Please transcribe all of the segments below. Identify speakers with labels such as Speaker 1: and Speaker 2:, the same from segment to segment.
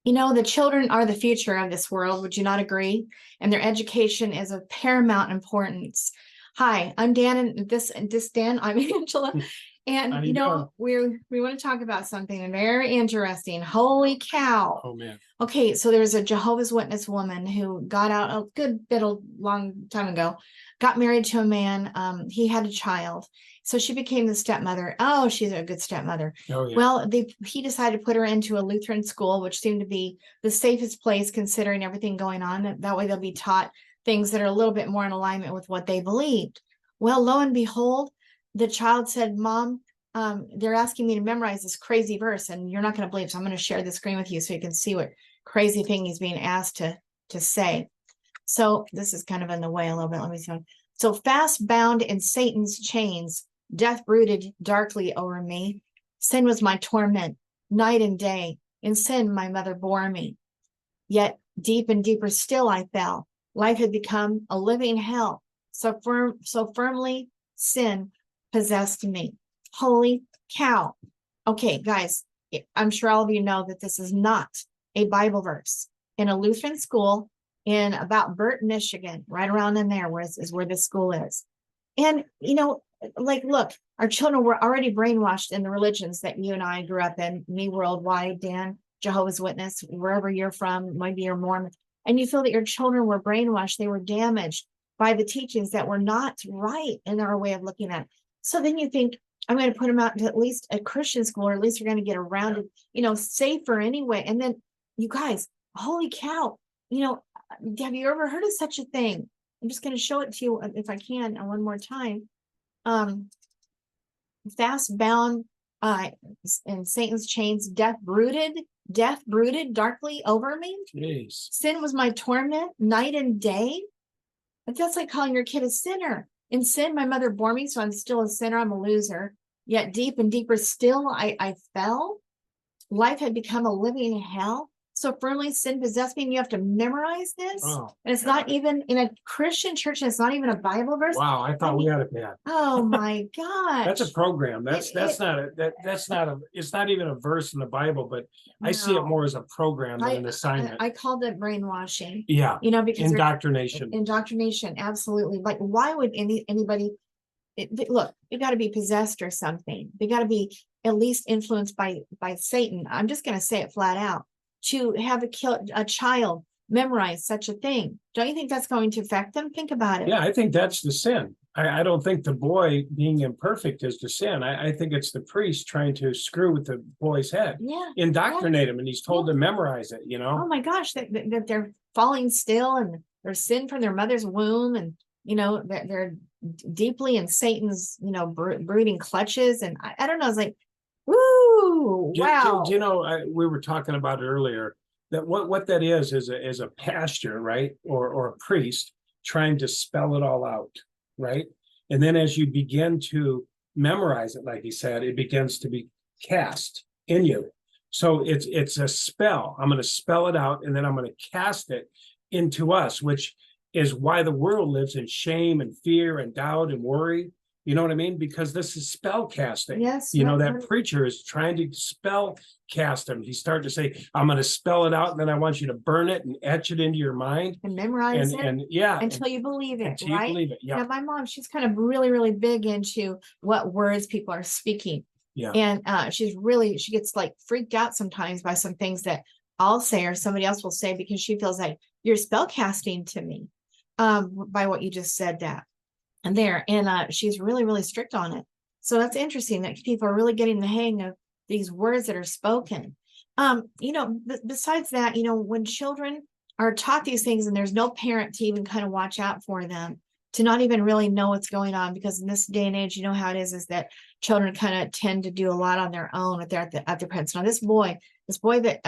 Speaker 1: The children are the future of this world. Would you not agree? And their education is of paramount importance. Hi, I'm Dan, and this Dan. I'm Angela, and we want to talk about something very interesting. Holy cow!
Speaker 2: Oh man.
Speaker 1: Okay, so there's a Jehovah's Witness woman who got out a good bit a long time ago, got married to a man. He had a child, so she became the stepmother. Oh, she's a good stepmother.
Speaker 2: Oh yeah.
Speaker 1: Well, he decided to put her into a Lutheran school, which seemed to be the safest place considering everything going on. That way they'll be taught things that are a little bit more in alignment with what they believed. Well, lo and behold, the child said, Mom, they're asking me to memorize this crazy verse, and you're not going to believe, so I'm going to share the screen with you so you can see what crazy thing he's being asked to say. So this is kind of in the way a little bit. Let me see. So fast bound in Satan's chains, death brooded darkly over me. Sin was my torment, night and day. In sin, my mother bore me. Yet deep and deeper still I fell. Life had become a living hell. So firmly sin possessed me. Holy cow. Okay, guys, I'm sure all of you know that this is not a Bible verse. In a Lutheran school in about Burt, Michigan, right around in there is where this school is. And, look, our children were already brainwashed in the religions that you and I grew up in, me worldwide, Dan, Jehovah's Witness, wherever you're from, maybe you're Mormon, and you feel that your children were brainwashed, they were damaged by the teachings that were not right in our way of looking at it. So then you think, I'm going to put them out to at least a Christian school, or at least we're going to get around it, safer anyway. And then, you guys, holy cow, have you ever heard of such a thing? I'm just going to show it to you if I can one more time. Fast bound in Satan's chains, death brooded darkly over me.
Speaker 2: Jeez.
Speaker 1: Sin was my torment, night and day. But that's like calling your kid a sinner. In sin, my mother bore me, so I'm still a sinner. I'm a loser. Yet deep and deeper still, I fell. Life had become a living hell. So firmly sin possessed me, and you have to memorize this.
Speaker 2: Oh,
Speaker 1: and it's not even in a Christian church, and it's not even a Bible verse.
Speaker 2: Wow, I thought we had it bad.
Speaker 1: Oh my gosh.
Speaker 2: That's a program. It's not even a verse in the Bible, but I see it more as a program than an assignment.
Speaker 1: I called it brainwashing.
Speaker 2: Yeah.
Speaker 1: Because
Speaker 2: indoctrination.
Speaker 1: Indoctrination, absolutely. Like, why would anybody look, you got to be possessed or something. They got to be at least influenced by Satan. I'm just going to say it flat out. To have a child memorize such a thing, don't you think that's going to affect them? Think about it.
Speaker 2: Yeah, I think that's the sin. I don't think the boy being imperfect is the sin. I think it's the priest trying to screw with the boy's head.
Speaker 1: Yeah.
Speaker 2: Indoctrinate him, and he's told to memorize it,
Speaker 1: Oh my gosh, that they're falling still, and they're sin from their mother's womb, and that they're deeply in Satan's brooding clutches. And I don't know, it's like, woo, wow.
Speaker 2: We were talking about it earlier, that what that is a pastor, right? Or a priest trying to spell it all out, right? And then as you begin to memorize it, like he said, it begins to be cast in you. So it's a spell. I'm going to spell it out, and then I'm going to cast it into us, which is why the world lives in shame and fear and doubt and worry. You know what I mean? Because this is spell casting.
Speaker 1: Yes.
Speaker 2: That preacher is trying to spell cast him. He started to say, I'm going to spell it out, and then I want you to burn it and etch it into your mind.
Speaker 1: And memorize it.
Speaker 2: And yeah.
Speaker 1: Until you believe it,
Speaker 2: until
Speaker 1: right?
Speaker 2: You believe it, yeah.
Speaker 1: Now, my mom, she's kind of really, really big into what words people are speaking.
Speaker 2: Yeah.
Speaker 1: And she gets like freaked out sometimes by some things that I'll say or somebody else will say, because she feels like you're spell casting to me by what you just said that. And she's really, really strict on it. So that's interesting that people are really getting the hang of these words that are spoken. Besides that, when children are taught these things and there's no parent to even kind of watch out for them, to not even really know what's going on, because in this day and age, how it is that children kind of tend to do a lot on their own at their parents. Now, this boy that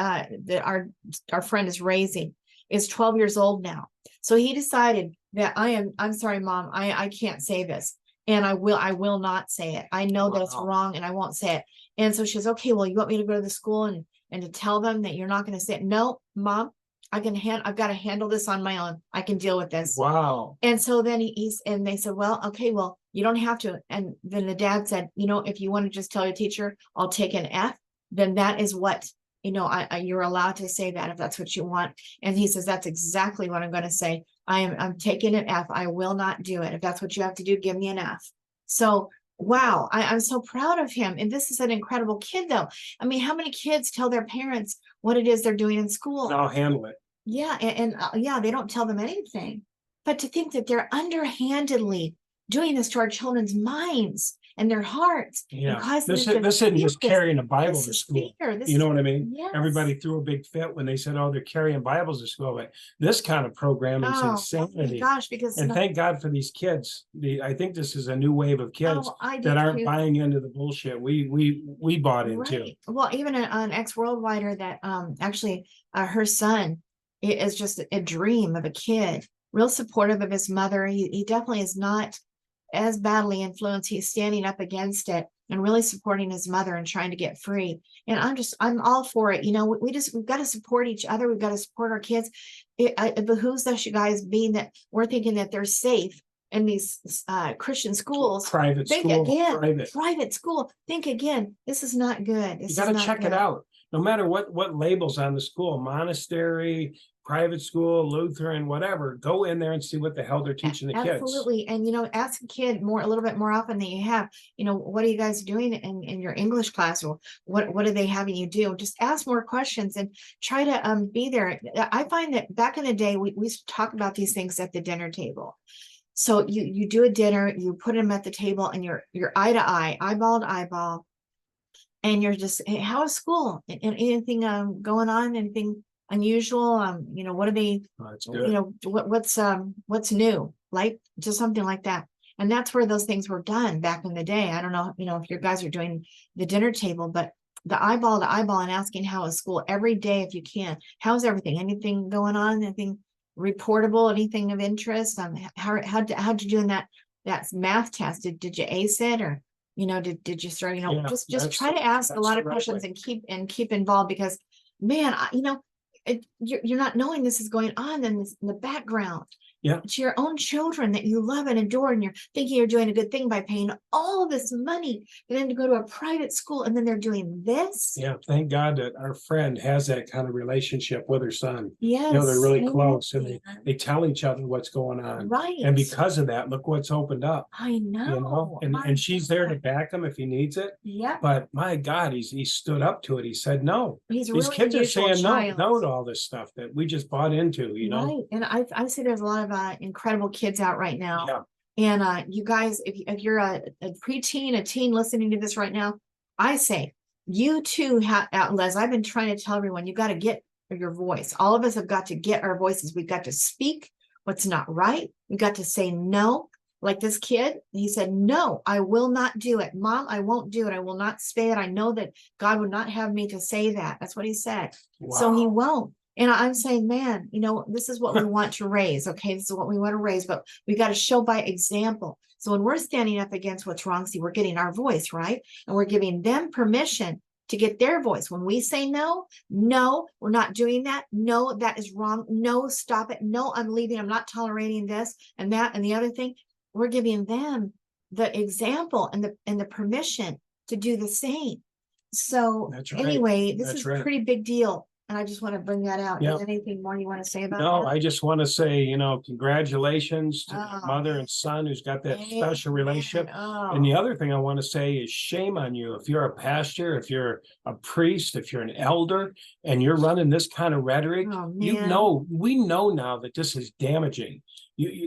Speaker 1: our friend is raising is 12 years old now. So he decided that I'm sorry, Mom, I can't say this. And I will not say it. I know that it's wrong, and I won't say it. And so she says, okay, well, you want me to go to the school and to tell them that you're not going to say it? No, Mom, I've got to handle this on my own. I can deal with this.
Speaker 2: Wow.
Speaker 1: And so then they said, well, okay, well, you don't have to. And then the dad said, if you want to just tell your teacher, I'll take an F, then that is what you're allowed to say that if that's what you want. And he says, that's exactly what I'm going to say. I'm taking an F. I will not do it. If that's what you have to do, give me an F. So, wow, I'm so proud of him. And this is an incredible kid, though. I mean, how many kids tell their parents what it is they're doing in school?
Speaker 2: I'll handle it.
Speaker 1: Yeah. Yeah, they don't tell them anything. But to think that they're underhandedly doing this to our children's minds and their hearts.
Speaker 2: Yeah,
Speaker 1: and
Speaker 2: this isn't just carrying a Bible to school. You know what I mean?
Speaker 1: Yes.
Speaker 2: Everybody threw a big fit when they said, "Oh, they're carrying Bibles to school." But this kind of programming is insanity.
Speaker 1: Gosh, because
Speaker 2: thank God for these kids. I think this is a new wave of kids that aren't buying into the bullshit we bought into.
Speaker 1: Well, even an ex-worldwider that actually her son is just a dream of a kid, real supportive of his mother. He definitely is not as badly influenced. He's standing up against it and really supporting his mother and trying to get free. And I'm all for it. We've got to support each other. We've got to support our kids. It behooves us, you guys, being that we're thinking that they're safe in these Christian schools.
Speaker 2: Private
Speaker 1: school. Think again. This is not good.
Speaker 2: You got to check it out. No matter what labels on the school, monastery, private school, Lutheran, whatever, go in there and see what the hell they're teaching the kids.
Speaker 1: Absolutely. And, ask a kid a little bit more often than you have, what are you guys doing in your English class, or what are they having you do? Just ask more questions and try to be there. I find that back in the day, we used to talk about these things at the dinner table. So you do a dinner, you put them at the table, and you're eye to eye, eyeball to eyeball. And you're just, hey, how is school? And anything going on? Anything unusual? What are they? What's new? Like just something like that. And that's where those things were done back in the day. I don't know, if your guys are doing the dinner table, but the eyeball to eyeball and asking how is school every day if you can. How's everything? Anything going on? Anything reportable? Anything of interest? How'd you do in that math test? Did you ace it, or did you start, just try to ask a lot of questions and keep involved, because man, you're not knowing this is going on in the background.
Speaker 2: Yeah.
Speaker 1: It's your own children that you love and adore, and you're thinking you're doing a good thing by paying all this money for them to go to a private school, and then they're doing this.
Speaker 2: Yeah, thank God that our friend has that kind of relationship with her son.
Speaker 1: Yes.
Speaker 2: They're really close, and they tell each other what's going on.
Speaker 1: Right.
Speaker 2: And because of that, look what's opened up.
Speaker 1: I know.
Speaker 2: And she's there to back him if he needs it.
Speaker 1: Yeah.
Speaker 2: But my God, he stood up to it. He said no.
Speaker 1: These
Speaker 2: really kids are saying no to all this stuff that we just bought into,
Speaker 1: Right. And I see there's a lot of incredible kids out right now.
Speaker 2: Yeah.
Speaker 1: And you guys, if you're a preteen, a teen listening to this right now, I say you too have, Les, I've been trying to tell everyone, you got to get your voice. All of us have got to get our voices. We've got to speak what's not right. We got to say no. Like this kid, he said, no, I will not do it. Mom, I won't do it. I will not say it. I know that God would not have me to say that. That's what he said.
Speaker 2: Wow.
Speaker 1: So he won't. And I'm saying, man, this is what we want to raise. Okay, this is what we want to raise, but we got to show by example. So when we're standing up against what's wrong, see, we're getting our voice, right? And we're giving them permission to get their voice. When we say no, we're not doing that. No, that is wrong. No, stop it. No, I'm leaving. I'm not tolerating this and that and the other thing. We're giving them the example and the permission to do the same. So anyway, this is a pretty big deal. And I just want to bring that out. Yep. Is there anything more you want to say about that?
Speaker 2: No, I just want to say, congratulations to the mother and son who's got that special relationship. And the other thing I want to say is shame on you. If you're a pastor, if you're a priest, if you're an elder, and you're running this kind of rhetoric, we know now that this is damaging.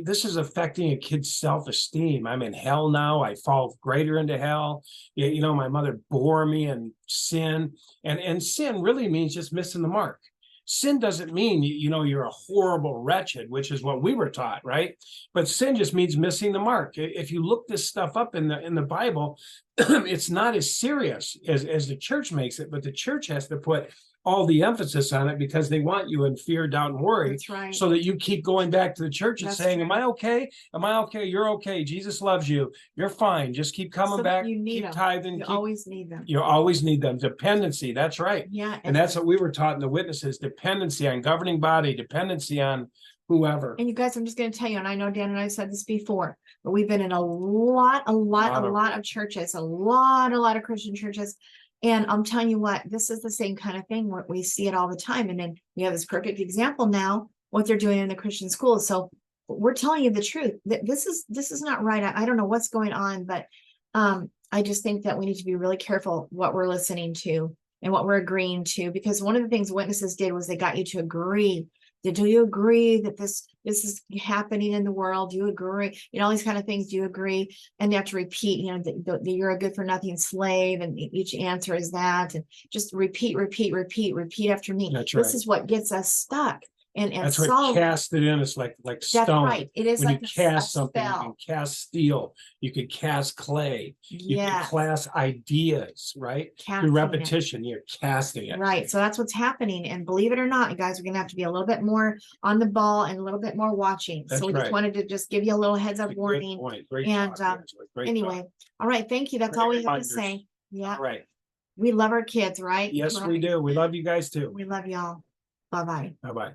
Speaker 2: This is affecting a kid's self-esteem. I'm in hell now. I fall greater into hell. My mother bore me in sin. And sin really means just missing the mark. Sin doesn't mean, you're a horrible wretched, which is what we were taught, right? But sin just means missing the mark. If you look this stuff up in the Bible, it's not as serious as the church makes it, but the church has to put all the emphasis on it because they want you in fear, doubt, and worry.
Speaker 1: That's right.
Speaker 2: So that you keep going back to the church and saying, am I okay? Am I okay? You're okay. Jesus loves you. You're fine. Just keep coming back. Keep tithing.
Speaker 1: You always need them.
Speaker 2: You always need them. Dependency. That's right.
Speaker 1: Yeah.
Speaker 2: And that's what we were taught in the witnesses. Dependency on governing body. Dependency on whoever.
Speaker 1: And you guys, I'm just going to tell you, and I know Dan and I said this before, but we've been in a lot of churches, a lot of Christian churches. And I'm telling you what, this is the same kind of thing where we see it all the time. And then we have this perfect example now, what they're doing in the Christian schools. So we're telling you the truth. This is not right. I don't know what's going on, but I just think that we need to be really careful what we're listening to and what we're agreeing to, because one of the things witnesses did was they got you to agree. Do you agree that this is happening in the world? Do you agree? You know, all these kind of things. Do you agree? And you have to repeat, you know, that you're a good for nothing slave. And each answer is that. And just repeat after me.
Speaker 2: That's
Speaker 1: This
Speaker 2: right.
Speaker 1: is what gets us stuck. And
Speaker 2: That's what
Speaker 1: solve.
Speaker 2: cast it in. It's like
Speaker 1: That's
Speaker 2: stone.
Speaker 1: right. It is
Speaker 2: When
Speaker 1: like
Speaker 2: you
Speaker 1: a
Speaker 2: cast something, you can
Speaker 1: spell.
Speaker 2: cast steel, you could cast clay, you can
Speaker 1: Yes.
Speaker 2: cast ideas, right?
Speaker 1: Casting
Speaker 2: Through
Speaker 1: it.
Speaker 2: repetition, you're casting it.
Speaker 1: Right. So that's what's happening. And believe it or not, you guys are going to have to be a little bit more on the ball and a little bit more watching.
Speaker 2: That's
Speaker 1: So we just
Speaker 2: right.
Speaker 1: wanted to just give you a little heads up
Speaker 2: Great
Speaker 1: warning.
Speaker 2: point. Great
Speaker 1: And
Speaker 2: talk, Angela. Great
Speaker 1: anyway,
Speaker 2: talk.
Speaker 1: all right. Thank you. That's
Speaker 2: Great
Speaker 1: all we have to
Speaker 2: reminders.
Speaker 1: say. Yeah.
Speaker 2: All right.
Speaker 1: We love our kids, right?
Speaker 2: Yes, we
Speaker 1: Right.
Speaker 2: do. We love you guys too.
Speaker 1: We love y'all. Bye-bye.
Speaker 2: Bye-bye.